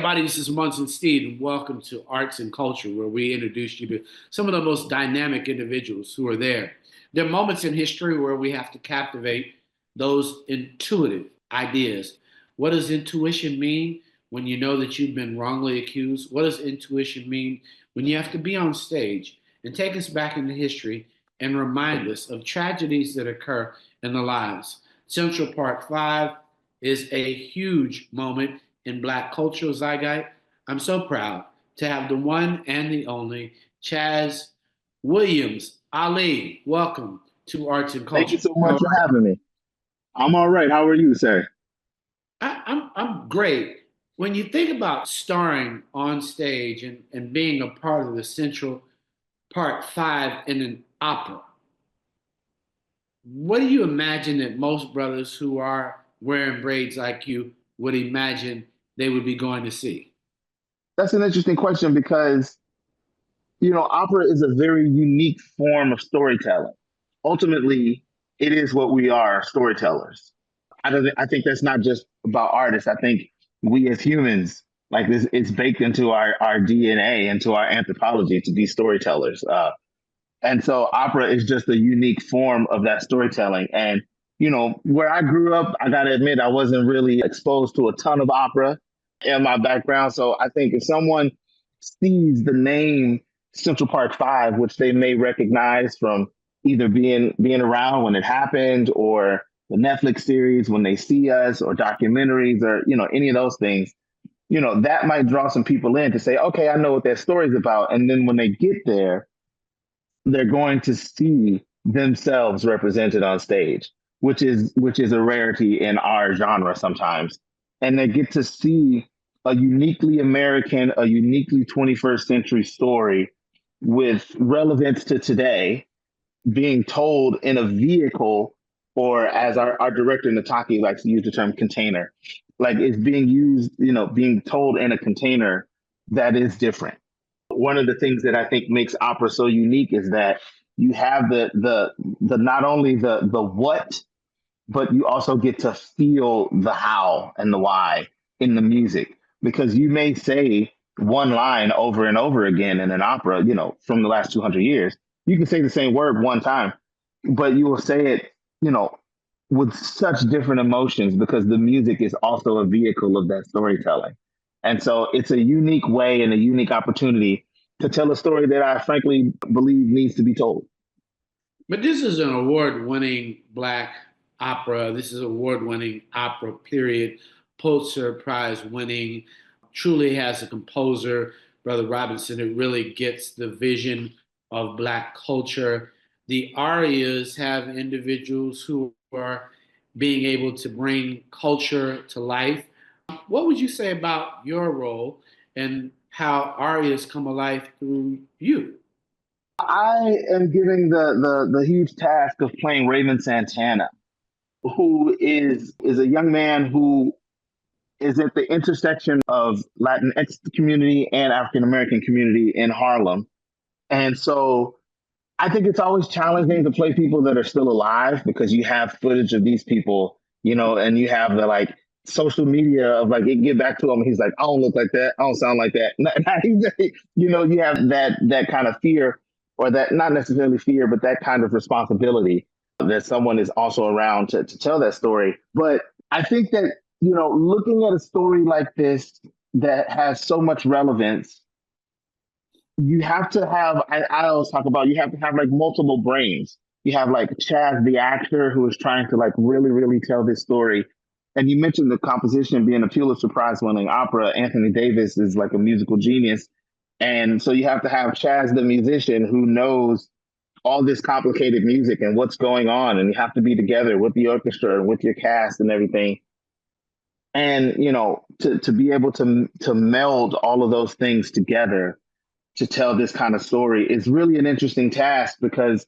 everybody, this is Munson Steed, and welcome to Arts and Culture, where we introduce you to some of the most dynamic individuals who are there. There are moments in history where we have to captivate those intuitive ideas. What does intuition mean when you know that you've been wrongly accused? What does intuition mean when you have to be on stage and take us back into history and remind us of tragedies that occur in the lives? Central Park 5 is a huge moment in Black cultural zeitgeist. I'm so proud to have the one and the only Chaz Williams-Ali. Welcome to Arts and Thank you Culture. so much for having me. I'm all right. How are you, sir? I'm great. When you think about starring on stage and being a part of the Central Park 5 in an opera, what do you imagine that most brothers who are wearing braids like you would imagine they would be going to see? That's an interesting question because, opera is a very unique form of storytelling. Ultimately, it is what we are, storytellers. I think that's not just about artists. I think we as humans, like this, it's baked into our DNA, into our anthropology to be storytellers. And so opera is just a unique form of that storytelling. And, where I grew up, I got to admit, I wasn't really exposed to a ton of opera in my background. So I think if someone sees the name Central Park 5, which they may recognize from either being around when it happened or the Netflix series when they see us or documentaries or, any of those things, that might draw some people in to say, okay, I know what that story's about. And then when they get there, they're going to see themselves represented on stage, which is a rarity in our genre sometimes. And they get to see a uniquely American, a uniquely 21st century story with relevance to today being told in a vehicle, or as our director Nataki likes to use the term container, like it's being used, being told in a container that is different. One of the things that I think makes opera so unique is that you have the not only the what, but you also get to feel the how and the why in the music. Because you may say one line over and over again in an opera, from the last 200 years. You can say the same word one time, but you will say it, you know, with such different emotions because the music is also a vehicle of that storytelling. And so it's a unique way and a unique opportunity to tell a story that I frankly believe needs to be told. But this is an award-winning Black opera. This is award-winning opera, period. Pulitzer Prize-winning. Truly has a composer, Brother Robinson, that really gets the vision of Black culture. The arias have individuals who are being able to bring culture to life. What would you say about your role and how arias come alive through you? I am giving the huge task of playing Raymond Santana, who is a young man who is at the intersection of Latinx community and African American community in Harlem. And so I think it's always challenging to play people that are still alive because you have footage of these people, and you have the like social media of like it get back to him. He's like, I don't look like that. I don't sound like that. You have that kind of fear, or that not necessarily fear, but that kind of responsibility that someone is also around to tell that story. But I think that, looking at a story like this that has so much relevance, you have to have, I always talk about, you have to have like multiple brains. You have like Chaz, the actor, who is trying to like really, really tell this story. And you mentioned the composition being a Pulitzer Prize-winning opera. Anthony Davis is like a musical genius. And so you have to have Chaz, the musician, who knows all this complicated music and what's going on. And you have to be together with the orchestra and with your cast and everything. And, to be able to meld all of those things together to tell this kind of story is really an interesting task because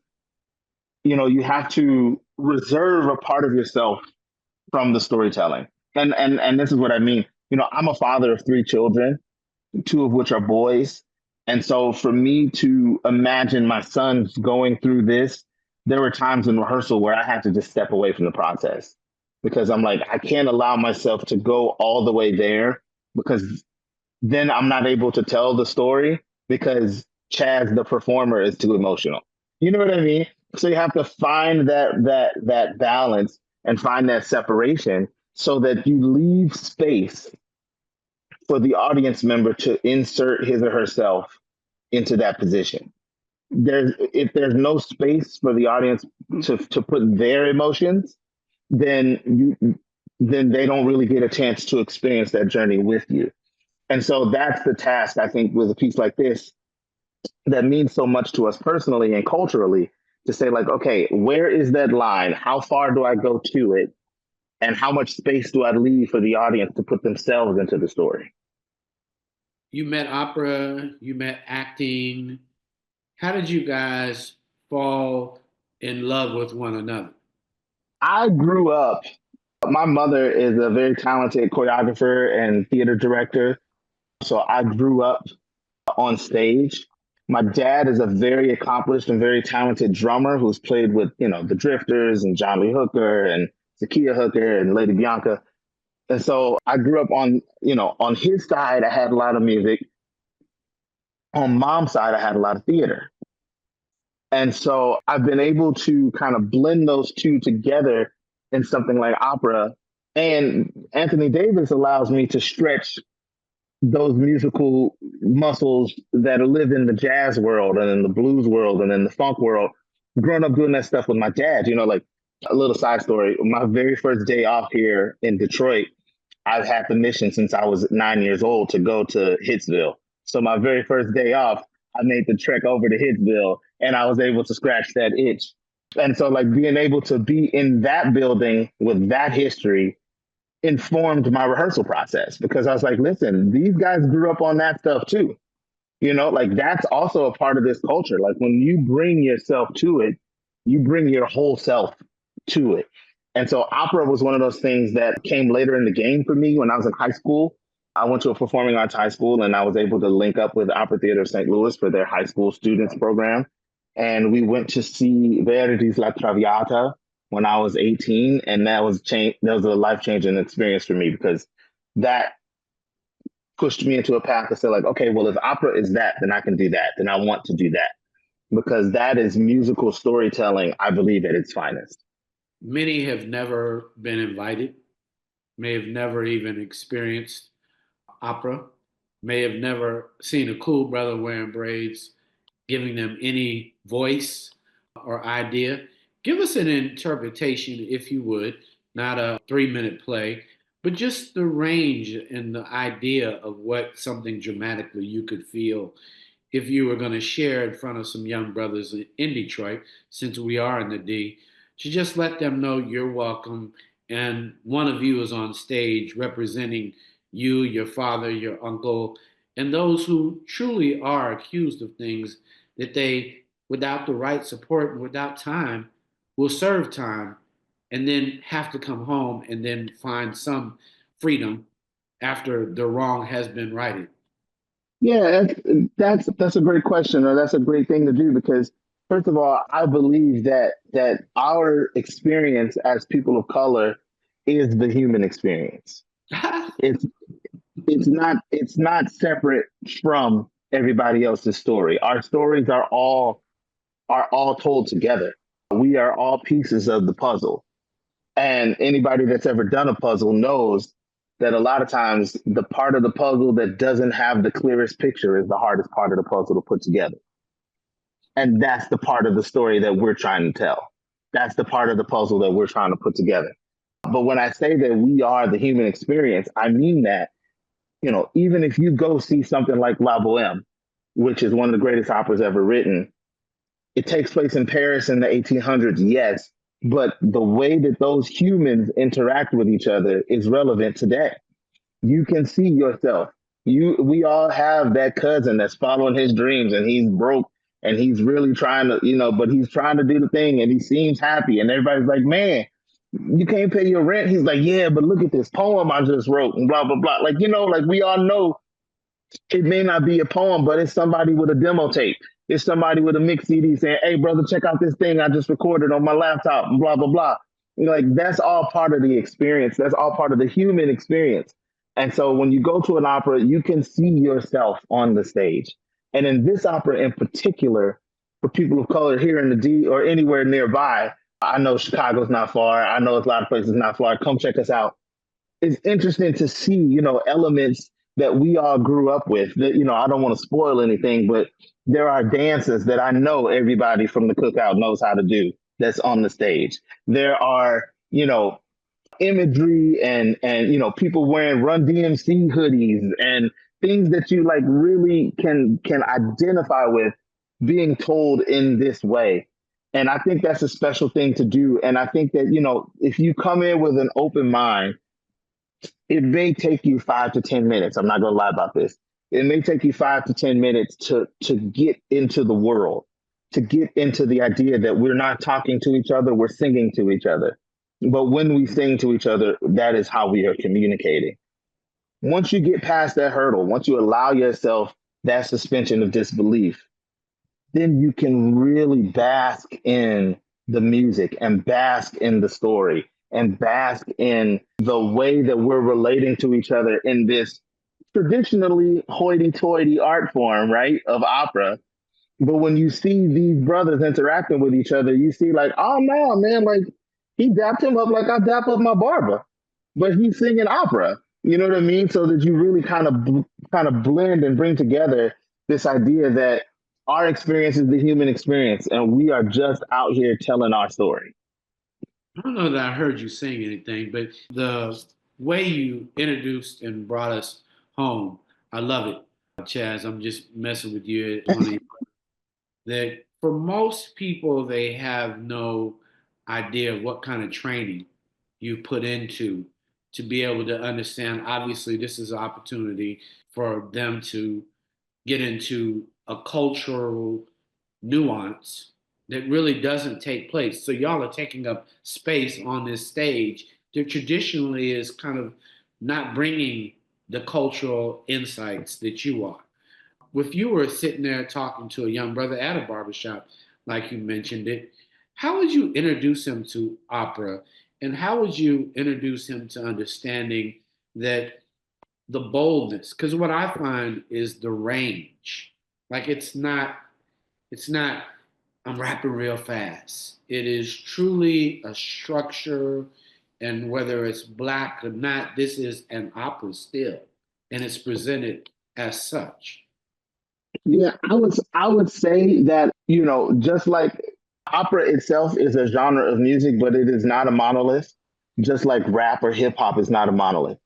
you have to reserve a part of yourself from the storytelling. And this is what I mean. I'm a father of three children, two of which are boys. And so for me to imagine my sons going through this, there were times in rehearsal where I had to just step away from the process because I'm like, I can't allow myself to go all the way there because then I'm not able to tell the story because Chaz, the performer, is too emotional. You know what I mean? So you have to find that balance and find that separation so that you leave space for the audience member to insert his or herself into that position. If there's no space for the audience to put their emotions, then then they don't really get a chance to experience that journey with you. And so that's the task, I think, with a piece like this that means so much to us personally and culturally, to say, like, okay, where is that line? How far do I go to it? And how much space do I leave for the audience to put themselves into the story? You met opera, you met acting. How did you guys fall in love with one another? I grew up, my mother is a very talented choreographer and theater director. So I grew up on stage. My dad is a very accomplished and very talented drummer who's played with, the Drifters and John Lee Hooker and Zakiya Hooker and Lady Bianca. And so I grew up on his side, I had a lot of music. On mom's side, I had a lot of theater. And so I've been able to kind of blend those two together in something like opera. And Anthony Davis allows me to stretch those musical muscles that live in the jazz world and in the blues world and in the funk world. Growing up doing that stuff with my dad, like a little side story. My very first day off here in Detroit, I've had the mission since I was 9 years old to go to Hitsville. So my very first day off, I made the trek over to Hitsville and I was able to scratch that itch. And so, like, being able to be in that building with that history informed my rehearsal process, because I was like, listen, these guys grew up on that stuff too. Like, that's also a part of this culture. Like, when you bring yourself to it, you bring your whole self to it. And so opera was one of those things that came later in the game for me. When I was in high school, I went to a performing arts high school and I was able to link up with Opera Theater of St. Louis for their high school students program. And we went to see Verdi's La Traviata when I was 18. And that was a life-changing experience for me, because that pushed me into a path to say, like, okay, well, if opera is that, then I can do that. Then I want to do that, because that is musical storytelling, I believe, at its finest. Many have never been invited, may have never even experienced opera, may have never seen a cool brother wearing braids, giving them any voice or idea. Give us an interpretation, if you would, not a 3 minute play, but just the range and the idea of what something dramatically you could feel if you were going to share in front of some young brothers in Detroit, since we are in the D, to just let them know you're welcome. And one of you is on stage representing you, your father, your uncle, and those who truly are accused of things that they, without the right support and without time, will serve time and then have to come home and then find some freedom after the wrong has been righted. Yeah, that's a great question, or that's a great thing to do, because first of all, I believe that our experience as people of color is the human experience. It's it's not separate from everybody else's story. Our stories are all told together. We are all pieces of the puzzle. And anybody that's ever done a puzzle knows that a lot of times the part of the puzzle that doesn't have the clearest picture is the hardest part of the puzzle to put together. And that's the part of the story that we're trying to tell. That's the part of the puzzle that we're trying to put together. But when I say that we are the human experience, I mean that, even if you go see something like La Boheme, which is one of the greatest operas ever written, it takes place in Paris in the 1800s, yes, but the way that those humans interact with each other is relevant today. You can see yourself. We all have that cousin that's following his dreams and he's broke and he's really trying to, but he's trying to do the thing and he seems happy and everybody's like, man, you can't pay your rent. He's like, yeah, but look at this poem I just wrote and blah, blah, blah. Like, like we all know it may not be a poem, but it's somebody with a demo tape. It's somebody with a mix CD saying, hey, brother, check out this thing I just recorded on my laptop and blah, blah, blah. Like, that's all part of the experience. That's all part of the human experience. And so when you go to an opera, you can see yourself on the stage. And in this opera in particular, for people of color here in the D or anywhere nearby, I know Chicago's not far. I know it's a lot of places not far. Come check us out. It's interesting to see, elements that we all grew up with. That, I don't want to spoil anything, but there are dances that I know everybody from the cookout knows how to do that's on the stage. There are, imagery and people wearing Run DMC hoodies and things that you like really can identify with being told in this way. And I think that's a special thing to do. And I think that, if you come in with an open mind, it may take you 5 to 10 minutes. I'm not going to lie about this. It may take you 5 to 10 minutes to get into the world, to get into the idea that we're not talking to each other, we're singing to each other. But when we sing to each other, that is how we are communicating. Once you get past that hurdle, once you allow yourself that suspension of disbelief, then you can really bask in the music and bask in the story and bask in the way that we're relating to each other in this traditionally hoity-toity art form, right, of opera. But when you see these brothers interacting with each other, you see like, oh no, man, like he dapped him up like I dap up my barber, but he's singing opera. You know what I mean? So that you really kind of blend and bring together this idea that our experience is the human experience, and we are just out here telling our story. I don't know that I heard you saying anything, but the way you introduced and brought us home, I love it, Chaz. I'm just messing with you on it. That for most people, they have no idea of what kind of training you put into to be able to understand. Obviously, this is an opportunity for them to get into a cultural nuance that really doesn't take place. So y'all are taking up space on this stage that traditionally is kind of not bringing the cultural insights that you are. If you were sitting there talking to a young brother at a barbershop, like you mentioned it, how would you introduce him to opera? And how would you introduce him to understanding that the boldness? Because what I find is the range. Like it's not, I'm rapping real fast. It is truly a structure, and whether it's black or not, this is an opera still, and it's presented as such. Yeah, I would say that, just like opera itself is a genre of music, but it is not a monolith, just like rap or hip hop is not a monolith.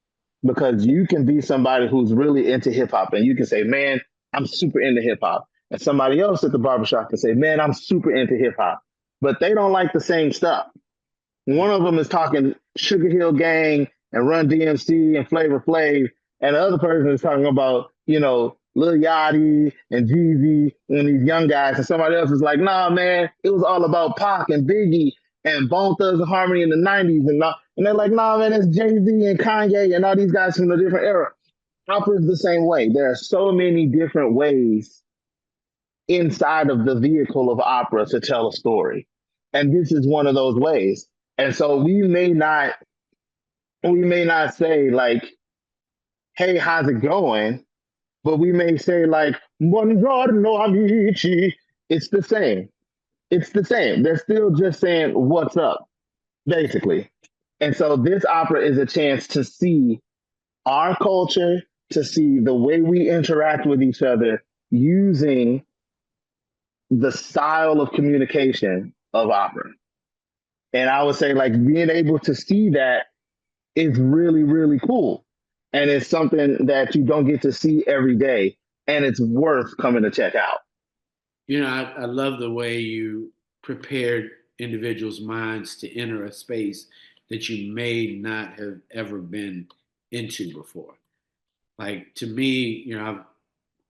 Because you can be somebody who's really into hip hop and you can say, man, I'm super into hip hop. And somebody else at the barbershop can say, man, I'm super into hip hop. But they don't like the same stuff. One of them is talking Sugar Hill Gang and Run DMC and Flavor Flav, and the other person is talking about, Lil Yachty and Jeezy and these young guys, and somebody else is like, nah, man, it was all about Pac and Biggie and Bone Thugs and Harmony in the '90s, and they're like, nah, man, it's Jay Z and Kanye and all these guys from a different era. Opera is the same way. There are so many different ways inside of the vehicle of opera to tell a story, and this is one of those ways. And so we may not say like, "Hey, how's it going?" But we may say like, "Buongiorno, amici." It's the same. It's the same. They're still just saying, "What's up?" basically. And so this opera is a chance to see our culture, to see the way we interact with each other using the style of communication of opera. And I would say like being able to see that is really, really cool. And it's something that you don't get to see every day. And it's worth coming to check out. I love the way you prepared individuals' minds to enter a space that you may not have ever been into before. Like to me,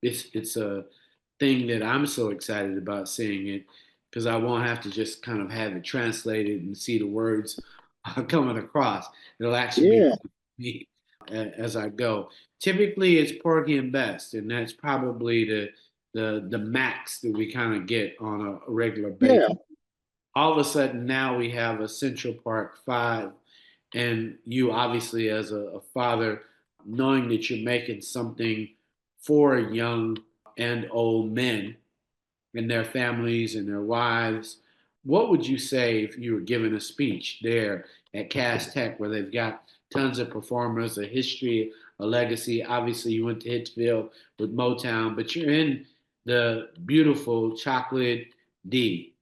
it's a thing that I'm so excited about seeing it because I won't have to just kind of have it translated and see the words coming across. It'll actually be Yeah, me as I go. Typically, it's Porgy and Best, and that's probably the max that we kind of get on a regular yeah, basis. All of a sudden, now we have a Central Park Five, and you obviously as a father knowing that you're making something for young and old men and their families and their wives. What would you say if you were giving a speech there at Cass Tech, where they've got tons of performers, a history, a legacy? Obviously, you went to Hitsville with Motown, but you're in the beautiful Chocolate D.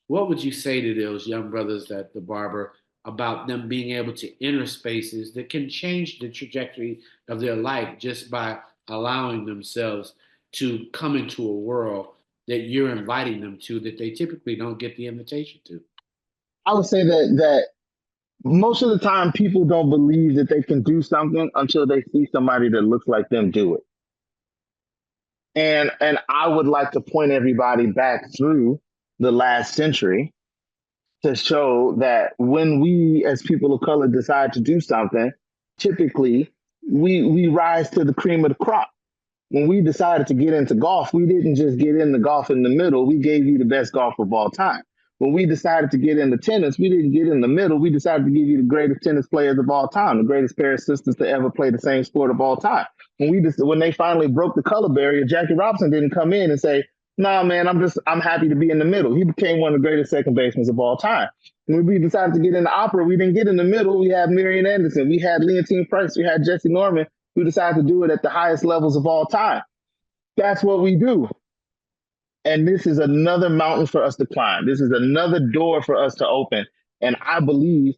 What would you say to those young brothers at the barber about them being able to enter spaces that can change the trajectory of their life just by allowing themselves to come into a world that you're inviting them to that they typically don't get the invitation to? I would say that most of the time people don't believe that they can do something until they see somebody that looks like them do it. And I would like to point everybody back through the last century to show that when we as people of color decide to do something, typically we rise to the cream of the crop. When we decided to get into golf, we didn't just get into golf in the middle. We gave you the best golfer of all time. When we decided to get into tennis, we didn't get in the middle. We decided to give you the greatest tennis players of all time, the greatest pair of sisters to ever play the same sport of all time. When they finally broke the color barrier, Jackie Robinson didn't come in and say, "Nah, man, I'm happy to be in the middle." He became one of the greatest second basemen of all time. When we decided to get into opera, we didn't get in the middle. We had Marian Anderson, we had Leontine Price, we had Jesse Norman, who decided to do it at the highest levels of all time. That's what we do. And this is another mountain for us to climb. This is another door for us to open. And I believe,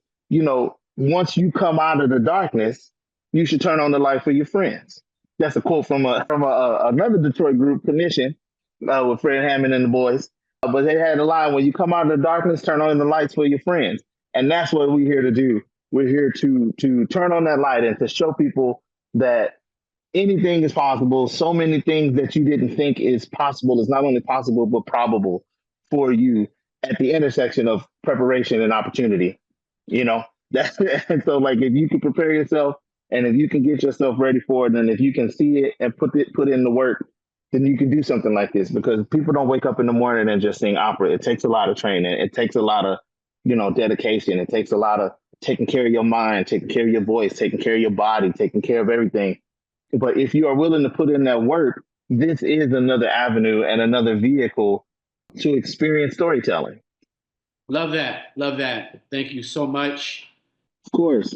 once you come out of the darkness, you should turn on the light for your friends. That's a quote from another Detroit group, Commission, with Fred Hammond and the boys. But they had a line: when you come out of the darkness, turn on the lights for your friends. And that's what we're here to do. We're here to turn on that light and to show people that anything is possible. So many things that you didn't think is possible is not only possible, but probable for you at the intersection of preparation and opportunity. You know, that's and so like if you can prepare yourself and if you can get yourself ready for it, and if you can see it and put in the work, then you can do something like this, because people don't wake up in the morning and just sing opera. It takes a lot of training. It takes a lot of, dedication. It takes a lot of taking care of your mind, taking care of your voice, taking care of your body, taking care of everything. But if you are willing to put in that work, this is another avenue and another vehicle to experience storytelling. Love that. Love that. Thank you so much Of course.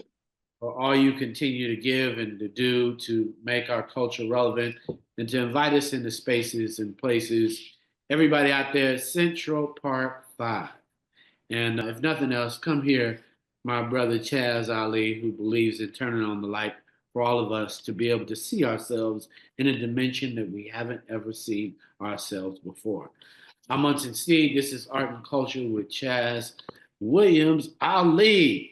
for all you continue to give and to do to make our culture relevant and to invite us into spaces and places. Everybody out there, Central Park 5. And if nothing else, come here, my brother Chaz Ali, who believes in turning on the light for all of us to be able to see ourselves in a dimension that we haven't ever seen ourselves before. I'm Munson Steve. This is Art and Culture with Chaz Williams-Ali.